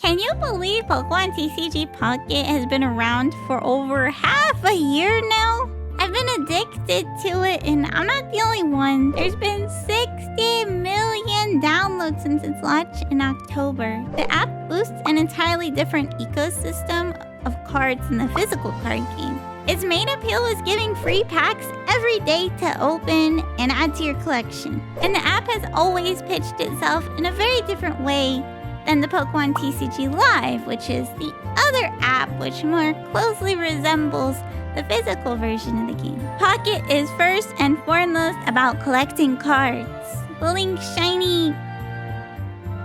Can you believe Pokemon TCG Pocket has been around for over half a year now? I've been addicted to it, and I'm not the only one. There's been 60 million downloads since its launch in October. The app boasts an entirely different ecosystem of cards than the physical card game. Its main appeal is giving free packs every day to open and add to your collection. And the app has always pitched itself in a very different way than the Pokemon TCG Live, which is the other app which more closely resembles the physical version of the game. Pocket is first and foremost about collecting cards, pulling shiny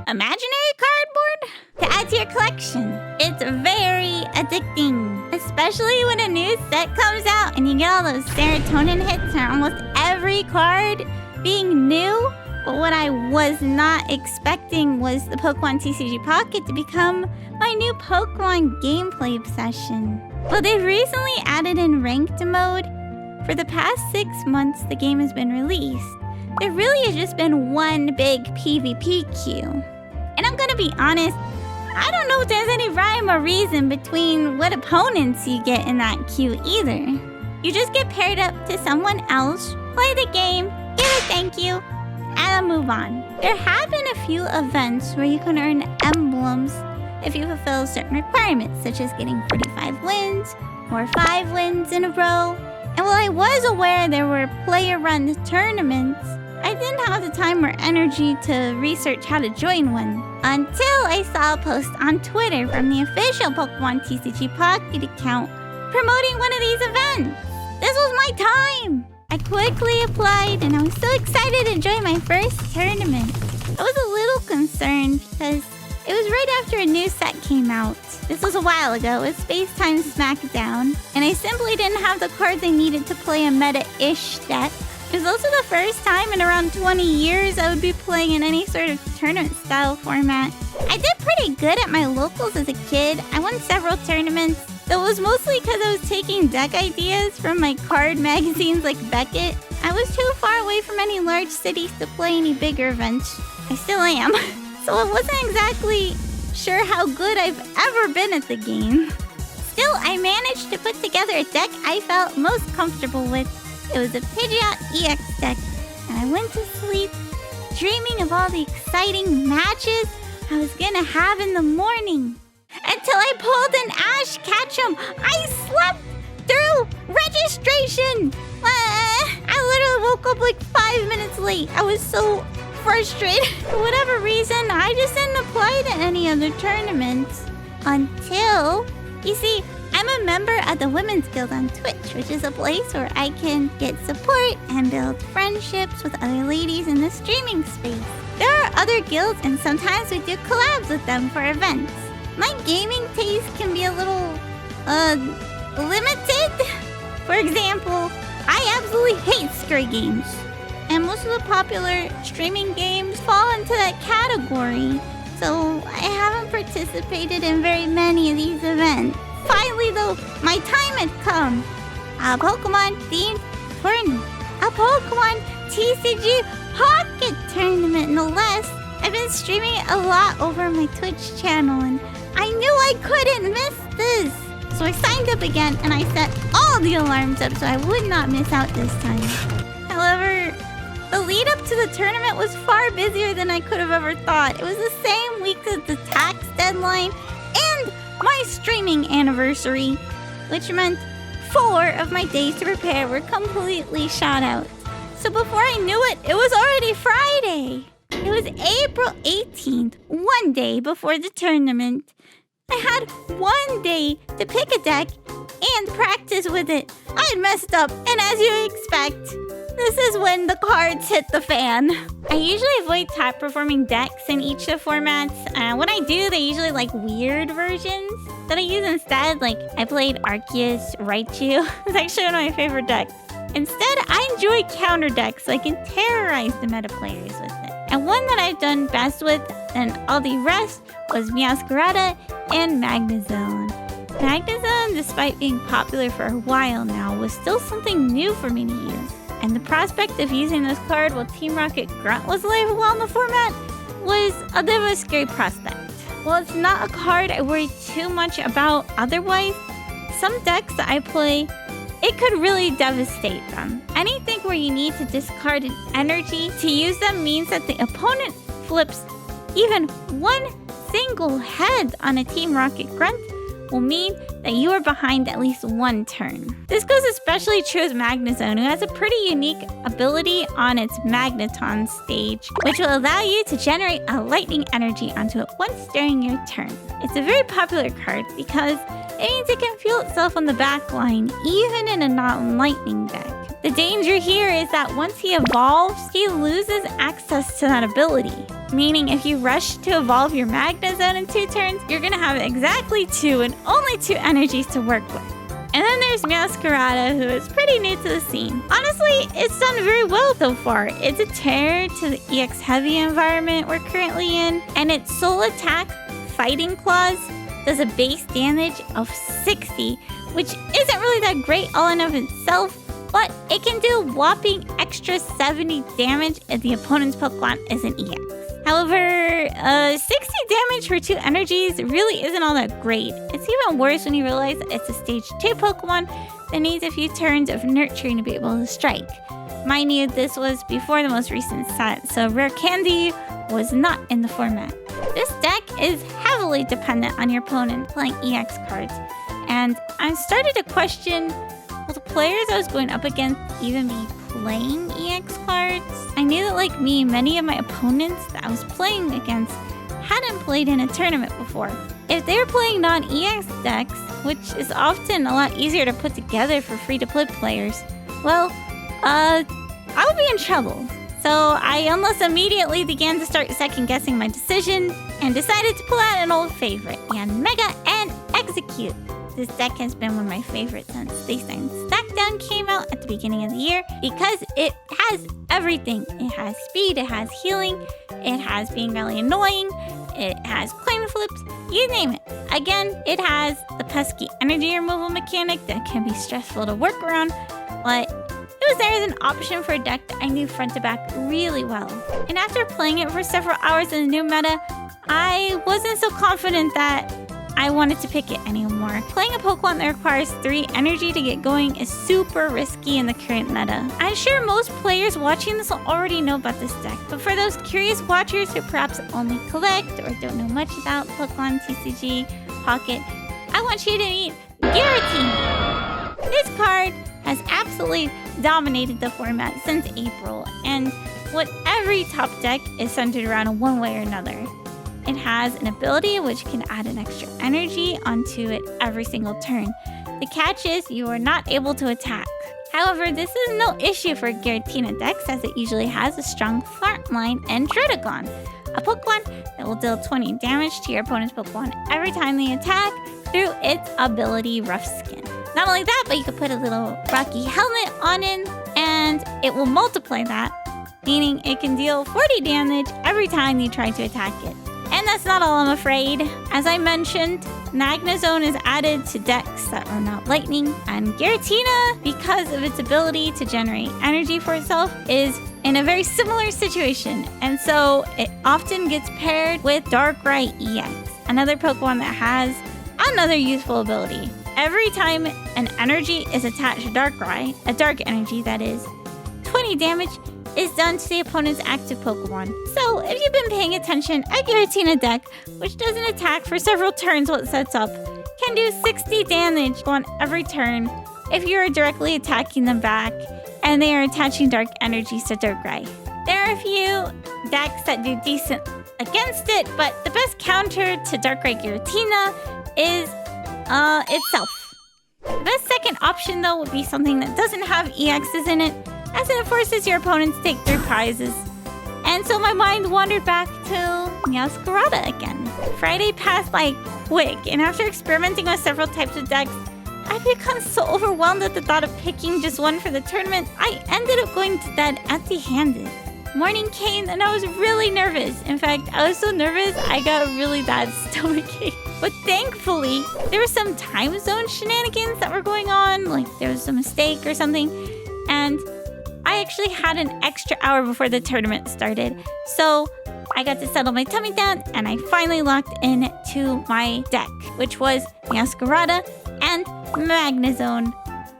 imaginary cardboard to add to your collection. It's very addicting, especially when a new set comes out and you get all those serotonin hits on almost every card being new. But what I was not expecting was the Pokemon TCG Pocket to become my new Pokemon gameplay obsession. Well, they've recently added in ranked mode. For the past 6 months the game has been released, there really has just been one big PvP queue. And I'm gonna be honest, I don't know if there's any rhyme or reason between what opponents you get in that queue either. You just get paired up to someone else, play the game, give a thank you, and move on. There have been a few events where you can earn emblems if you fulfill certain requirements, such as getting 45 wins or 5 wins in a row. And while I was aware there were player-run tournaments, I didn't have the time or energy to research how to join one until I saw a post on Twitter from the official Pokemon TCG Pocket account promoting one of these events. This was my time! I quickly applied and I was so excited to join my first tournament. I was a little concerned because it was right after a new set came out. This was a while ago, it was Space Time Smackdown, and I simply didn't have the cards I needed to play a meta-ish deck. It was also the first time in around 20 years I would be playing in any sort of tournament-style format. I did pretty good at my locals as a kid. I won several tournaments, though it was mostly because I was taking deck ideas from my card magazines like Beckett. I was too far away from any large cities to play any bigger events. I still am. So I wasn't exactly sure how good I've ever been at the game. Still, I managed to put together a deck I felt most comfortable with. It was a Pidgeot EX deck, and I went to sleep dreaming of all the exciting matches I was gonna have in the morning. Until I pulled an Ash Ketchum. I slept through registration! I literally woke up like 5 minutes late. I was so frustrated. For whatever reason, I just didn't apply to any other tournaments. Until, you see, I'm a member of the Women's Guild on Twitch, which is a place where I can get support and build friendships with other ladies in the streaming space. There are other guilds, and sometimes we do collabs with them for events. My gaming taste can be a little, limited. For example, I absolutely hate scary games. And most of the popular streaming games fall into that category. So I haven't participated in very many of these events. Finally though, my time had come. A Pokemon themed tournament. A Pokemon TCG Pocket tournament, no less. I've been streaming it a lot over my Twitch channel, and I knew I couldn't miss this. So I signed up again, and I set all the alarms up so I would not miss out this time. However, the lead up to the tournament was far busier than I could have ever thought. It was the same week as the tax deadline and my streaming anniversary, which meant 4 of my days to prepare were completely shot out. So before I knew it, it was already Friday. It was April 18th, one day before the tournament. I had 1 day to pick a deck and practice with it. I'd messed up, and as you expect, this is when the cards hit the fan. I usually avoid top-performing decks in each of the formats. When I do, they usually like weird versions that I use instead. Like, I played Arceus Raichu. It's actually one of my favorite decks. Instead, I enjoy counter decks so I can terrorize the meta players with it. And one that I've done best with than all the rest was Meowscarada and Magnezone. Magnezone, despite being popular for a while now, was still something new for me to use. And the prospect of using this card while Team Rocket Grunt was alive while in the format was a bit of a scary prospect. while it's not a card I worry too much about otherwise, some decks that I play, it could really devastate them. Anything where you need to discard an energy to use them means that the opponent flips even one single head on a Team Rocket Grunt will mean that you are behind at least one turn. This goes especially true with Magnezone, who has a pretty unique ability on its Magneton stage, which will allow you to generate a lightning energy onto it once during your turn. It's a very popular card because it means it can fuel itself on the back line, even in a non-lightning deck. The danger here is that once he evolves, he loses access to that ability. Meaning if you rush to evolve your Magnezone in 2 turns, you're gonna have exactly 2 and only 2 energies to work with. And then there's Meowscarada, who is pretty new to the scene. Honestly, it's done very well so far. It's a terror to the EX heavy environment we're currently in, and its sole attack, Fighting Claws, does a base damage of 60, which isn't really that great all in of itself, but it can do a whopping extra 70 damage if the opponent's Pokemon is an EX. However, 60 damage for 2 energies really isn't all that great. It's even worse when you realize it's a stage 2 Pokemon that needs a few turns of nurturing to be able to strike. Mind you, this was before the most recent set, so Rare Candy was not in the format. This deck is heavily dependent on your opponent playing EX cards, and I started to question, will the players I was going up against even be playing EX cards? I knew that, like me, many of my opponents that I was playing against hadn't played in a tournament before. If they were playing non-EX decks, which is often a lot easier to put together for free-to-play players, well, I would be in trouble. So I almost immediately began to start second-guessing my decision and decided to pull out an old favorite, Yanmega and Execute. This deck has been one of my favorites since Stateside Stackdown came out at the beginning of the year because it has everything. It has speed, it has healing, it has being really annoying, it has coin flips, you name it. Again, it has the pesky energy removal mechanic that can be stressful to work around, but it was there as an option for a deck that I knew front to back really well. And after playing it for several hours in the new meta, I wasn't so confident that I wanted to pick it anymore. Playing a Pokemon that requires 3 energy to get going is super risky in the current meta. I'm sure most players watching this will already know about this deck, but for those curious watchers who perhaps only collect or don't know much about Pokemon TCG Pocket, I want you to meet Giratina. This card has absolutely dominated the format since April, and what every top deck is centered around one way or another. It has an ability which can add an extra energy onto it every single turn. The catch is you are not able to attack. However, this is no issue for Giratina decks as it usually has a strong frontline and Drotagon, a Pokemon that will deal 20 damage to your opponent's Pokemon every time they attack through its ability Rough Skin. Not only that, but you can put a little rocky helmet on it and it will multiply that, meaning it can deal 40 damage every time you try to attack it. And that's not all, I'm afraid. As I mentioned, Magnezone is added to decks that are not lightning, and Giratina, because of its ability to generate energy for itself, is in a very similar situation, and so it often gets paired with Darkrai EX, another Pokemon that has another useful ability. Every time an energy is attached to Darkrai, a dark energy that is, 20 damage is done to the opponent's active Pokemon. So, if you've been paying attention, a Giratina deck, which doesn't attack for several turns while it sets up, can do 60 damage on every turn if you are directly attacking them back and they are attaching dark energies to Darkrai. There are a few decks that do decent against it, but the best counter to Darkrai Giratina is itself. The best second option, though, would be something that doesn't have EXs in it, as it forces your opponents to take 3 prizes. And so my mind wandered back to Meowscarada again. Friday passed by quick, and after experimenting with several types of decks, I've become so overwhelmed at the thought of picking just one for the tournament, I ended up going to bed empty-handed. Morning came and I was really nervous. In fact, I was so nervous I got a really bad stomachache. But thankfully, there were some time zone shenanigans that were going on, like there was a mistake or something, and I actually had an extra hour before the tournament started. So I got to settle my tummy down, and I finally locked in to my deck, which was Meowscarada and Magnezone.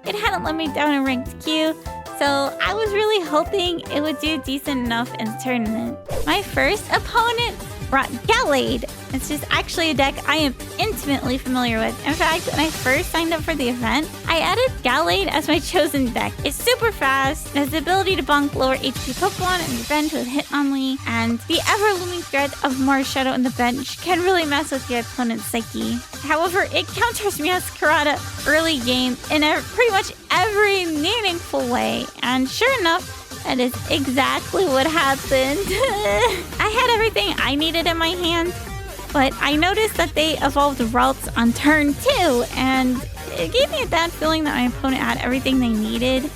It hadn't let me down in ranked Q, so I was really hoping it would do decent enough in the tournament. My first opponent brought Gallade. It's just actually a deck I am intimately familiar with. In fact, when I first signed up for the event, I added Gallade as my chosen deck. It's super fast, it has the ability to bonk lower HP Pokemon in your bench with Hitmonlee, and the ever-looming threat of Marshadow in the bench can really mess with your opponent's psyche. However, it counters Meowscarada early game in pretty much every meaningful way, and sure enough, that is exactly what happened. I had everything I needed in my hand, but I noticed that they evolved routes on turn 2, and it gave me a bad feeling that my opponent had everything they needed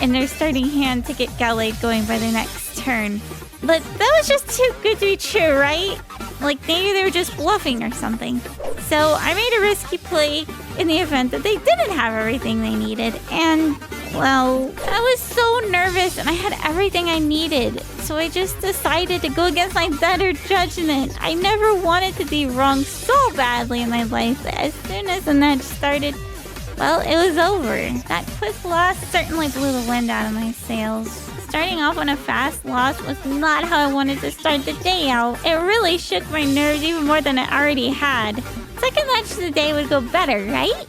in their starting hand to get Gallade going by the next turn. But that was just too good to be true, right? Like, maybe they were just bluffing or something. So I made a risky play in the event that they didn't have everything they needed, and well, I was so nervous and I had everything I needed. So I just decided to go against my better judgment. I never wanted to be wrong so badly in my life that as soon as the match started, well, it was over. That quick loss certainly blew the wind out of my sails. Starting off on a fast loss was not how I wanted to start the day out. It really shook my nerves even more than I already had. Second match of the day would go better, right?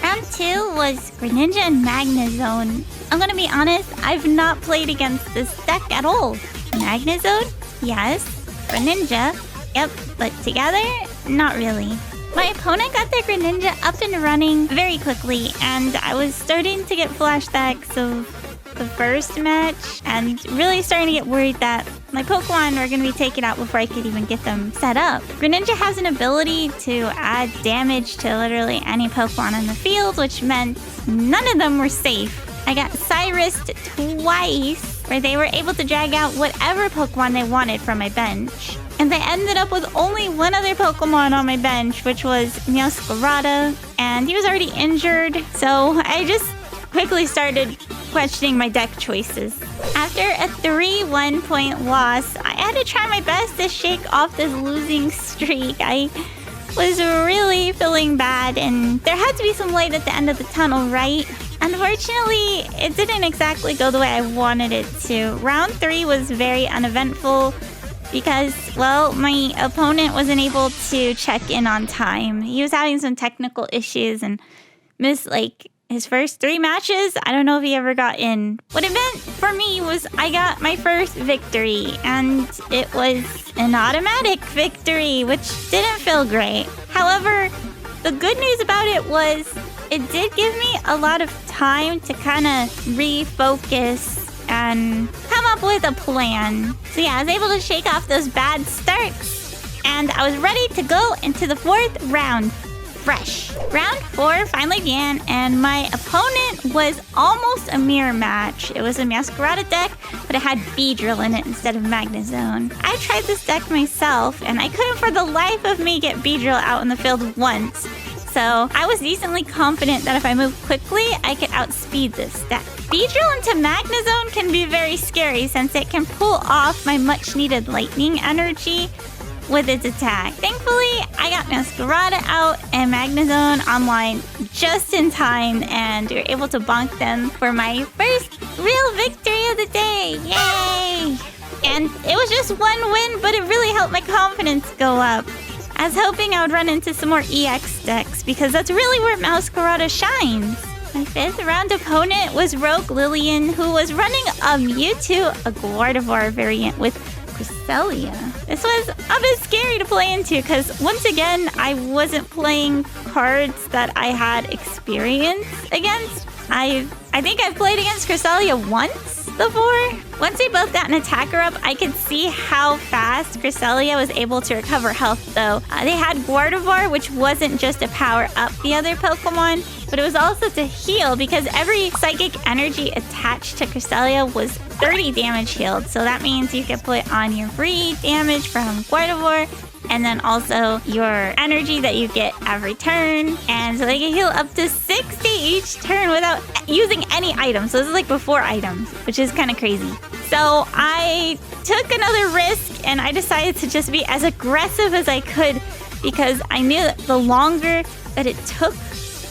Round 2 was Greninja and Magnezone. I'm gonna be honest, I've not played against this deck at all. Magnezone? Yes. Greninja? Yep, but together? Not really. My opponent got their Greninja up and running very quickly, and I was starting to get flashbacks of the first match, and really starting to get worried that my Pokemon were going to be taken out before I could even get them set up. Greninja has an ability to add damage to literally any Pokemon in the field, which meant none of them were safe. I got Cyrused twice, where they were able to drag out whatever Pokemon they wanted from my bench. And they ended up with only one other Pokemon on my bench, which was Meowscarada, and he was already injured, so I just quickly started questioning my deck choices. After a 3-1 point loss, I had to try my best to shake off this losing streak. I was really feeling bad, and there had to be some light at the end of the tunnel, right? Unfortunately, it didn't exactly go the way I wanted it to. Round 3 was very uneventful because, well, my opponent wasn't able to check in on time. He was having some technical issues and missed, his first 3 matches. I don't know if he ever got in. What it meant for me was I got my first victory, and it was an automatic victory, which didn't feel great. However, the good news about it was it did give me a lot of time to kind of refocus and come up with a plan. So yeah, I was able to shake off those bad starts, and I was ready to go into the 4th round. Fresh. Round 4 finally began, and my opponent was almost a mirror match. It was a Meowscarada deck, but it had Beedrill in it instead of Magnezone. I tried this deck myself, and I couldn't for the life of me get Beedrill out in the field once. So I was decently confident that if I moved quickly, I could outspeed this deck. Beedrill into Magnezone can be very scary since it can pull off my much-needed lightning energy with its attack. Thankfully, I got Meowscarada out and Magnezone online just in time, and we were able to bonk them for my first real victory of the day. Yay! And it was just one win, but it really helped my confidence go up. I was hoping I would run into some more EX decks, because that's really where Meowscarada shines. My 5th round opponent was Rogue Lillian, who was running a Mewtwo, a Gardevoir variant with Cresselia. This was a bit scary to play into because, once again, I wasn't playing cards that I had experience against. I think I've played against Cresselia once before. Once we both got an attacker up, I could see how fast Cresselia was able to recover health, though. They had Gardevoir, which wasn't just to power up the other Pokemon, but it was also to heal, because every psychic energy attached to Cresselia was 30 damage healed. So that means you could put on your free damage from Gardevoir, and then also your energy that you get every turn. And so they can heal up to 60 each turn without using any items. So this is like before items, which is kind of crazy. So I took another risk and I decided to just be as aggressive as I could because I knew that the longer that it took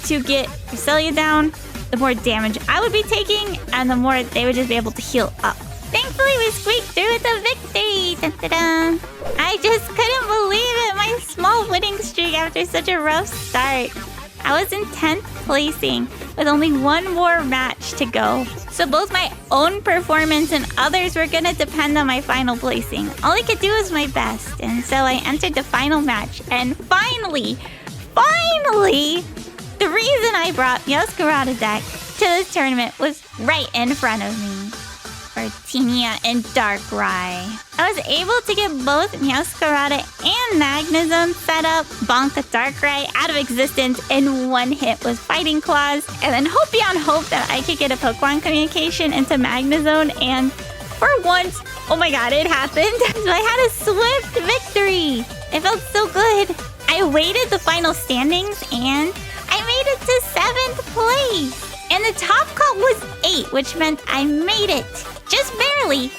to get Cresselia down, the more damage I would be taking and the more they would just be able to heal up. Thankfully, we squeaked through with a victory. Dun-dun-dun. I just couldn't believe it. My small winning streak after such a rough start. I was in 10th placing with only one more match to go. So both my own performance and others were gonna depend on my final placing. All I could do was my best. And so I entered the final match. And finally, the reason I brought Meowscarada deck to this tournament was right in front of me. Artenia and Darkrai. I was able to get both Meowscarada and Magnezone set up, bonk the Darkrai out of existence in one hit with Fighting Claws, and then hope beyond hope that I could get a Pokemon communication into Magnezone, and for once, oh my god, it happened. So I had a swift victory. It felt so good. I weighted the final standings and I made it to 7th place. And the top cut was 8, which meant I made it. Just barely.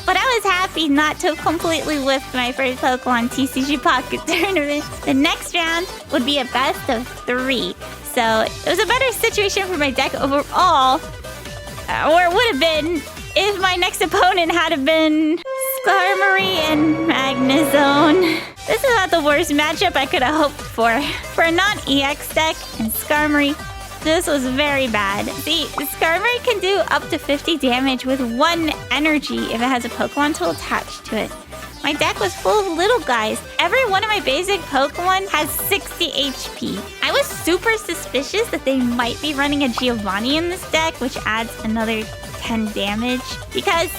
But I was happy not to have completely whiffed my first Pokemon TCG Pocket Tournament. The next round would be a best of 3. So it was a better situation for my deck overall. Or it would have been if my next opponent had been Skarmory and Magnezone. This is not the worst matchup I could have hoped for. For a non-EX deck and Skarmory, this was very bad. See, Skarmory can do up to 50 damage with 1 energy if it has a Pokemon tool attached to it. My deck was full of little guys. Every one of my basic Pokemon has 60 HP. I was super suspicious that they might be running a Giovanni in this deck, which adds another 10 damage. Because,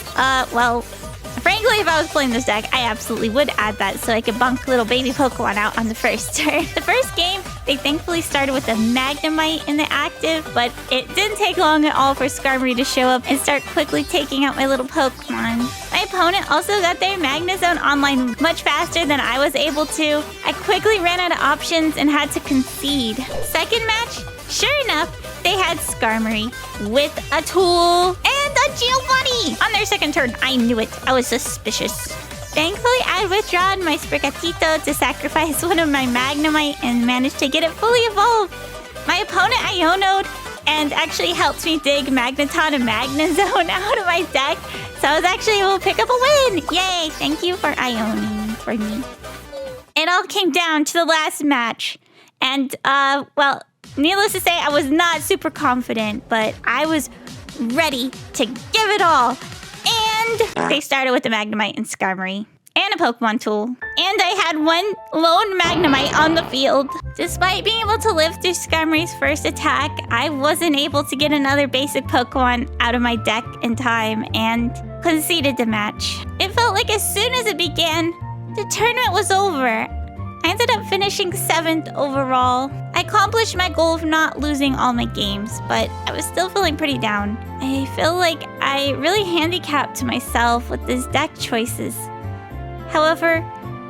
well, frankly, if I was playing this deck, I absolutely would add that so I could bunk little baby Pokemon out on the first turn. The first game, they thankfully started with a Magnemite in the active, but it didn't take long at all for Skarmory to show up and start quickly taking out my little Pokemon. My opponent also got their Magnezone online much faster than I was able to. I quickly ran out of options and had to concede. Second match, sure enough, they had Skarmory with a tool and a Giovanni on their second turn. I knew it. I was suspicious. Thankfully, I withdrawn my Sprigatito to sacrifice one of my Magnemite and managed to get it fully evolved. My opponent Iono'd and actually helped me dig Magneton and Magnezone out of my deck. So I was actually able to pick up a win. Yay! Thank you for Ioning for me. It all came down to the last match. And, well, needless to say, I was not super confident, but I was ready to give it all. And they started with the Magnemite and Skarmory. And a Pokemon tool. And I had one lone Magnemite on the field. Despite being able to live through Skarmory's first attack, I wasn't able to get another basic Pokemon out of my deck in time and conceded the match. It felt like as soon as it began, the tournament was over. I ended up finishing 7th overall. I accomplished my goal of not losing all my games, but I was still feeling pretty down. I feel like I really handicapped myself with these deck choices. However,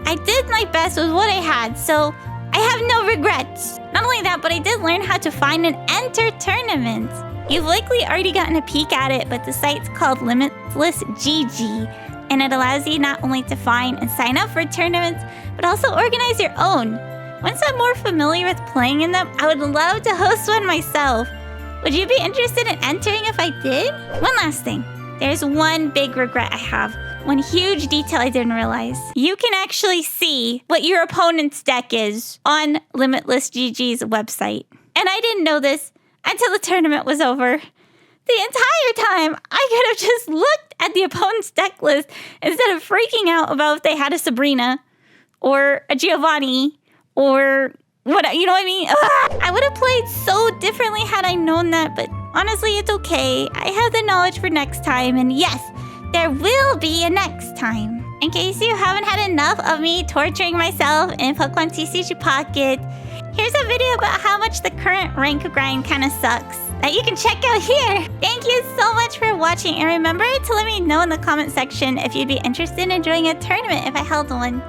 I did my best with what I had, so I have no regrets. Not only that, but I did learn how to find and enter tournaments. You've likely already gotten a peek at it, but the site's called Limitless GG, and it allows you not only to find and sign up for tournaments, but also organize your own. Once I'm more familiar with playing in them, I would love to host one myself. Would you be interested in entering if I did? One last thing. There's one big regret I have. One huge detail I didn't realize. You can actually see what your opponent's deck is on Limitless GG's website. And I didn't know this until the tournament was over. The entire time, I could have just looked at the opponent's deck list instead of freaking out about if they had a Sabrina or a Giovanni or what, you know what I mean? Ugh! I would have played so differently had I known that, but honestly, it's okay. I have the knowledge for next time, and yes, there will be a next time. In case you haven't had enough of me torturing myself in Pokemon TCG Pocket, here's a video about how much the current rank grind kind of sucks that you can check out here. Thank you so much for watching, and remember to let me know in the comment section if you'd be interested in joining a tournament if I held one.